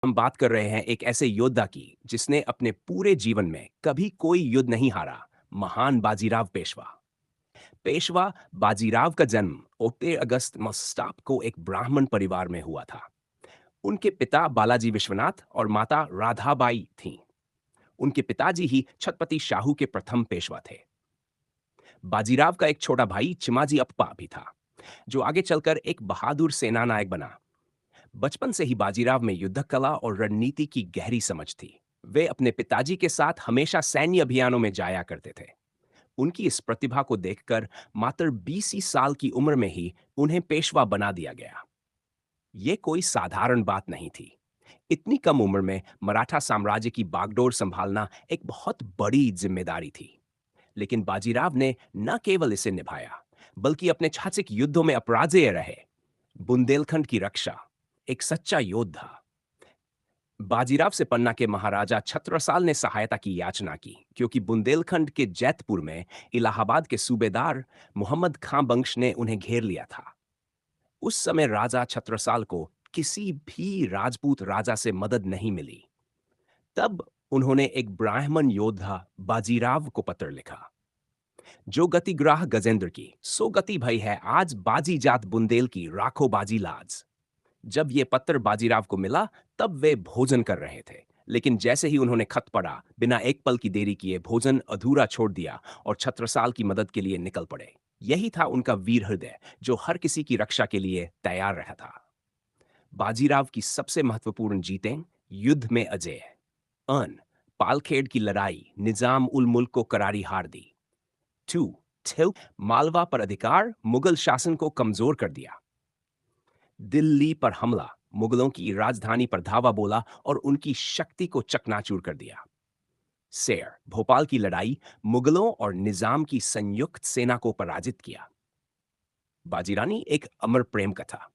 हम बात कर रहे हैं एक ऐसे योद्धा की जिसने अपने पूरे जीवन में कभी कोई युद्ध नहीं हारा। महान बाजीराव पेशवा। पेशवा बाजीराव का जन्म 8 अगस्त मस्ताप को एक ब्राह्मण परिवार में हुआ था। उनके पिता बालाजी विश्वनाथ और माता राधाबाई थीं। उनके पिताजी ही छत्रपति शाहू के प्रथम पेशवा थे। बाजीराव का एक छोटा भाई चिमाजी अप्पा भी था, जो आगे चलकर एक बहादुर सेना नायक बना। बचपन से ही बाजीराव में युद्ध कला और रणनीति की गहरी समझ थी। वे अपने पिताजी के साथ हमेशा सैन्य अभियानों में जाया करते थे। उनकी इस प्रतिभा को देखकर मात्र 20 ही साल की उम्र में ही उन्हें पेशवा बना दिया गया। ये कोई साधारण बात नहीं थी। इतनी कम उम्र में मराठा साम्राज्य की बागडोर संभालना एक बहुत बड़ी जिम्मेदारी थी। लेकिन बाजीराव ने न केवल इसे निभाया, बल्कि अपने छाछिक युद्धों में अपराजेय रहे। बुंदेलखंड की रक्षा, एक सच्चा योद्धा। बाजीराव से पन्ना के महाराजा छत्रसाल ने सहायता की याचना की, क्योंकि बुंदेलखंड के जैतपुर में इलाहाबाद के सूबेदार मोहम्मद खां बख्श ने उन्हें घेर लिया था। उस समय राजा छत्रसाल को किसी भी राजपूत राजा से मदद नहीं मिली। तब उन्होंने एक ब्राह्मण योद्धा बाजीराव को पत्र लिखा। जो गति ग्राह गजेंद्र की, सो गति भई है आज बाजी जात बुंदेल की राखो बाजी लाज। जब ये पत्र बाजीराव को मिला, तब वे भोजन कर रहे थे। लेकिन जैसे ही उन्होंने खत पढ़ा, बिना एक पल की देरी किए भोजन अधूरा छोड़ दिया और छत्रसाल की मदद के लिए निकल पड़े। यही था उनका वीर हृदय, जो हर किसी की रक्षा के लिए तैयार रहा था। बाजीराव की सबसे महत्वपूर्ण जीतें: युद्ध में अजय, अन पालखेड़ की लड़ाई निजाम उल मुल्क को करारी हार दी। टू थिल मालवा पर अधिकार, मुगल शासन को कमजोर कर दिया। दिल्ली पर हमला, मुगलों की राजधानी पर धावा बोला और उनकी शक्ति को चकनाचूर कर दिया। सेर भोपाल की लड़ाई, मुगलों और निजाम की संयुक्त सेना को पराजित किया। बाजीरानी एक अमर प्रेम कथा।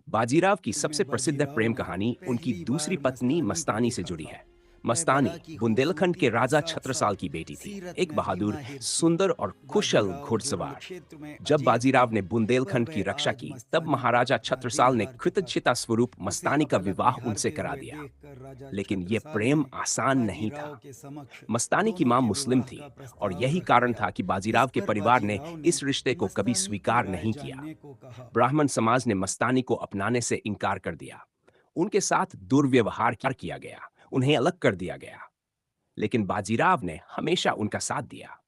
बाजीराव की सबसे में प्रसिद्ध प्रेम बाजीराव कहानी उनकी पहली दूसरी बार पत्नी मस्तानी पर मस्तानी से देखा जुड़ी था। है। वह मस्तानी गदा की बुंदेलखंड खूबसूरती के के राजा साथ छत्रसाल साथ की बेटी थी, सीरत एक में भी बहादुर, माहिर थी। सुंदर और कुशल बाजीराव जो घुड़सवार। रणक्षेत्र में जब अजेय थे, बाजीराव ने वह बुंदेलखंड की वह रक्षा आज की, तब मस्तानी पर महाराजा अपना दिल छत्रसाल ने हार चुका था। कृतज्ञता स्वरूप उसे मस्तानी का अपलक विवाह उनसे निहारते करा हुए दिया। देखकर राजा लेकिन यह छत्रसाल प्रेम ने आसान नहीं था। बाजीराव के समक्ष मस्तानी की दोनों मां के मुस्लिम विवाह थी, का और प्रस्ताव यही रख कारण दिया। था कि इस बाजीराव के पर परिवार ने बाजीराव ने इस रिश्ते को कभी मस्तानी की स्वीकार राय नहीं किया। जानने को कहा। ब्राह्मण समाज ने मस्तानी को अपनाने से इनकार कर दिया। उनके साथ दुर्व्यवहार किया गया, उन्हें अलग कर दिया गया। लेकिन बाजीराव ने हमेशा उनका साथ दिया।